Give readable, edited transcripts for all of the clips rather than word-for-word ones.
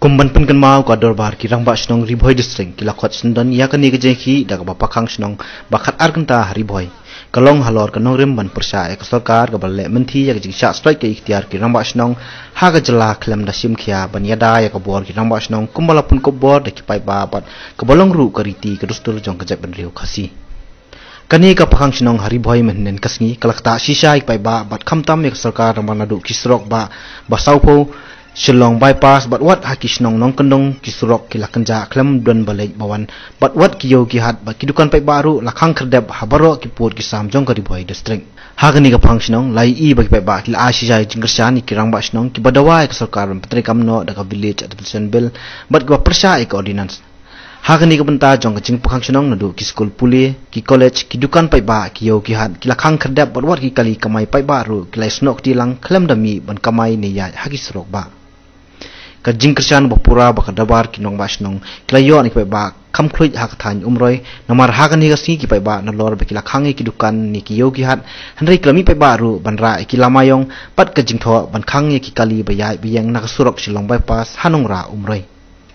Kumban pun kan mau ka dorbar ki rang ba snong riboy district ki lakhot sundan ya kan ni ke jeki da ba pakhang snong bakat arkanta riboy kalong halor kanong rem ban persa ek sarkar ka balle menti ya ki sha strike ke ikhtiar ki rang ba snong ha ga jala khlem da sim khia ban yada ya ka bor ki rang ba snong kumbala pun ko bor da ki pai ba bat ka bolong ru ka riti ka dustur jong ka jab ban riu khasi kani ka pakhang snong hariboy menen kasngi kalakta shisha ik pai ba bat khamtam ek sarkar rang ba nadu kisrok ba basaupo Shillong bypass but what hakishnong nong kendong kisurok kilakanja klem don balai bawan but what kiyo ki hat ba kidukan pai baru lakhang kherdep habaro ki pur ki samjong ka riboy district hagani ka phangshnong lai i ba pai ba ki asija jingkersan ki rang ba shnong ki badawa ek sarkar patri kamno da ka village admission bill but gwa persha ek ordinance hagani ka benta jong ka jing phangshnong nadu ki school puli ki college ki dukan pai ba kiyo ki hat ki lakhang kherdep but what ki kali kamai pai baru ki lai snok ti lang klem dami ban kamai ne ya hagisrok ba ka jingkersan bapura ba kadabar kinong basnong klayon ipai ba kamkhluit hak than umroi namar hagani ga si ki pai ba na lor be kila khangi ki dukan ni ki yogi hat hanrei klami pai ba ru banra ki lamayong pat ka jingtho ban khangi ki kali ba yai biyang na surok silong bypass hanongra umroi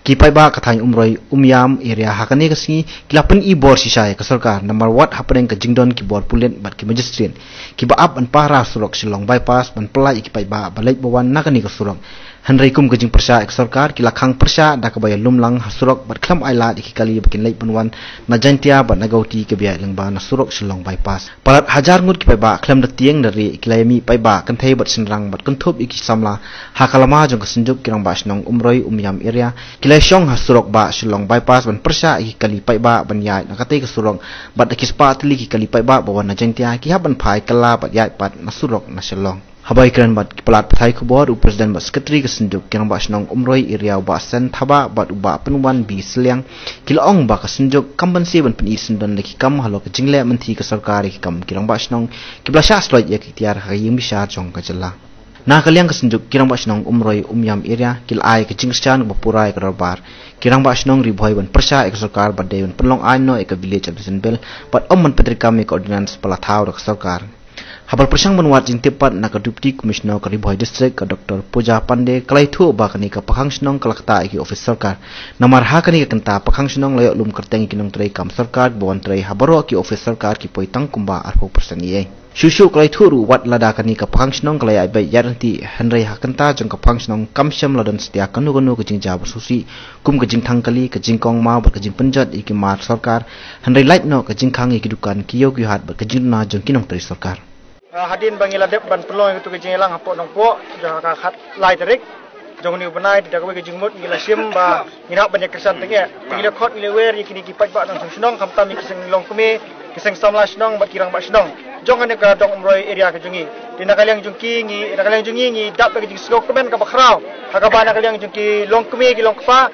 ki pai ba ka than umroi umyam area hagani ga si kilapen i bor sisai ka sarkar namar what happening ka jingdon ki bor pulen bat ki magistrate ki ba up an para surok silong bypass ban pelai ki pai ba balai bawan nakani ka surok Henry kum kajing persya ek sarkar kila khang persya da ka baya lumlang hasurok bat khlam aila ki kali bakin lai punwan na jantia bat nagauti ke biya lengba na surok silong bypass parat hajar ngut ki paiba khlam da tieng dari kilayami paiba kan thai bat sinrang bat kunthop iki samla hakalama jong kasenjuk kirang basnong umroi umyam area kilai syong hasurok ba silong bypass ban persya ki kali paiba ban yai na kate ka surok bat kispa tli ki kali paiba bawan na jantia ki haban phai kala bat yai pat na surok na silong Habai kran bat pelat pathai kubor u presiden bat sekretari kesenjuk kirang ba snong umroi area ba sen thaba bat uba penwan bi seliang kilong ba kesenjuk kambansi ban peni sendon leki kam halo ke jingle menti ke sarkar ki kam kirang ba snong kiblasha sloi ya kitiar hayim bisar jong ka jela na kaliang kesenjuk kirang ba snong umroi umyam area kil ai ke jingchan bapurai ke darbar kirang ba snong riboy ban persya ek sarkar bat deun penlong aino ek village admission bill bat omman petrika me ordinance palathau rak sarkar Habal persang menwat jing tepat nak deputy commissioner ka riboy district ka Dr. Puja Pande kalai thu ba kani ka pakhang snong kalakta ki office sarkar namar ha kani ka kenta pakhang snong layo lum kerteng kinong trai kam sarkar bawan trai habaro ki office sarkar ki poitang kumba arpo persen ye shushu kalai thu ru wat lada kani ka pakhang snong kalai ai bai yaranti hanrei ha kenta jong ka pakhang snong kamsyam ladan setia kanu kanu ka jing jab susi kum ka jing thangkali ka jing kong ma ba ka jing penjat iki mar sarkar hanrei light no ka jing khangi ki dukan ki yogi hat ba ka jing na jong kinong trai sarkar Hadin bangila dep ban pelong itu kejing elang apok nongpo jangan kakat lai terik jong ni benai tidak kau kejing mut gila sim ba ngirap banyak kesan tengah gila kot gila wer yakini kipat ba nong senong kamtam kiseng long kumi kiseng samla senong bat kirang ba senong jong ane ka dong umroi area kejungi dina kaliang jungki ngi dina kaliang jungi ngi dap kejing slok kemen ka bakrau hakabana kaliang jungki long kumi gilong kfa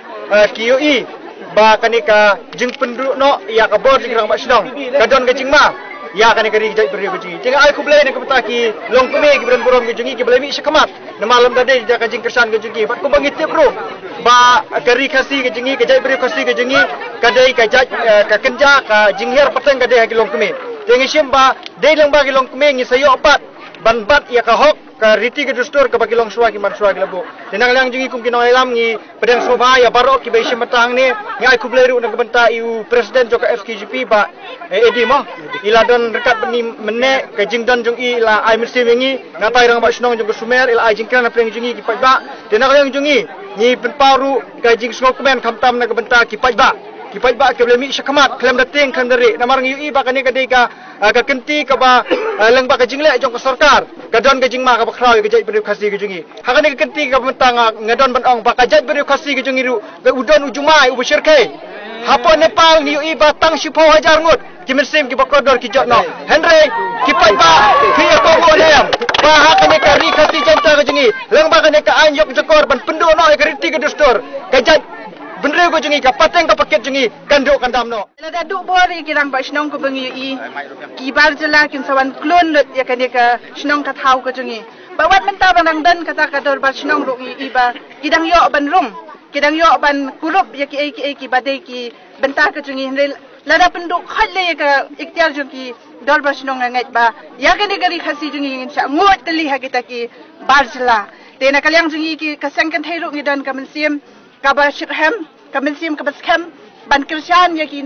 kioi ba kanika jing penduduk no ya ka bor kirang ba senong kadon kejing ma ya kan kari jai beri kuci tengah ai kublai nak petaki long kumi ki beran borom ki ki belai mi sekamat na malam tadi dia kajing kersan ki jungi pat ku bangit bro ba kari khasi ki jungi ke jai beri khasi ki jungi kadai ka jaj ka kenja ka jingher pateng kadai ki long kumi tengah sim ba dei lang ba ki long kumi ngi sayo apat ban bat ya ka hok ka riti ke dustur ka bagi long suwa ki man suwa ki labu tenang lang jungi kum ki no elam ngi pedang soba ya barok ki bai sim matang ni ngi ai kublai ru nak benta iu presiden joka FKGP ba edi mo ila don rekat beni mene ke jingdan jong ila ai mesti wengi ngatai rang ba snong jong sumer ila ai jingkran na pleng jungi ki pajba tenang lang jungi ni penparu ka jing snok men khamtam na ke benta ki pajba ke blemi syakamat klem dating kan dari namar ngi ba kani ka deka ka kenti ka ba leng ba ka jingle jong ka sarkar kadon ka jingma ka bakrau ka jai beri khasi ka jungi hakani ka kenti ka mentang ngadon ban ong ba ka jai beri khasi ka jungi ru ka udon ujumai u syirkai hapo Nepal ni ba tang sipo hajar ngut kimersim ki bakodor ki jotno Henry ki paiba ki ko bolem ba hakani ka ri khasi janta ka jungi leng ba kani ka anyok jokor ban pendu no ka riti ka dustur ka jai Bendera ko jungi ka pateng ka paket jungi kanduk kandam no. Lada duk bori kirang ba snong ko bengi i kibar jela kin sawan klon lut ya kan ka snong ka thau ka jungi. Bawat menta banang dan kata ka dor ba snong ru i ba kidang yo ban rum kidang yo ban kurup ya ki badai ki benta ka jungi lada penduk khalle ka ikhtiar jungi dor ba snong ngai ba ya kan ka ri khasi jungi insya ngot teli ha kita ki bar jela. Tena kaliang jungi ki kasangkan thairu ngi dan ka mensim kaba shirhem kabensim kabaskem ban Krisyan yaki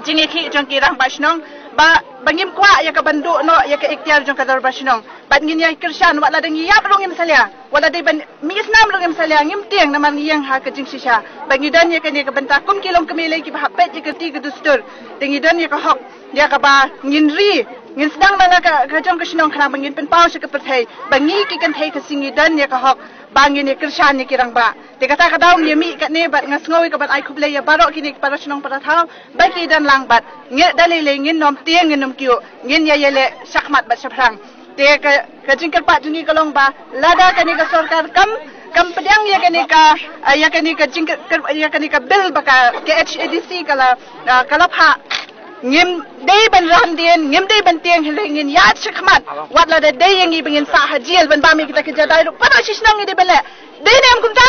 jingi ki jong ki rang basnong ba bangim kwa ya ka bandu no ya ka ikhtiar jong ka basnong ban ngin ya Krisyan wala dang yap long im salia wala dai ban mi islam long im salia ngim tiang na man yang ha ka jing sisha bangi dan ya ka ne ka banta kum kilong kemile ki ba pet ya ka ti ka dustur dingi dan ya ka hok ya ka ba ngin ri ngin sedang na ka jong ka snong khana bangin pen pau sa ka perthai bangi ki kan thai ka singi dan ya ka hok bangin ya Krisyan ya kirang ba de kata ka daw ni mi ka ne bat ngasngoi ka bat ai khuble ya barok kini para snong para thau baki dan lang bat nge dalile ngin nom tiang ngin nom kiu ngin ya yele sakmat bat saprang te ka jingkal pat juni kalong ba lada kani ka sarkar kam pedang ya kani ka bill baka ke HADC kala pha ngim dei ban ram dien ngim dei ban tiang hilengin ya sakmat wat la dei yang i bengin sa hajil ban ba mi kita ke jadai ru pada sisnang ni de bele dei nem kumta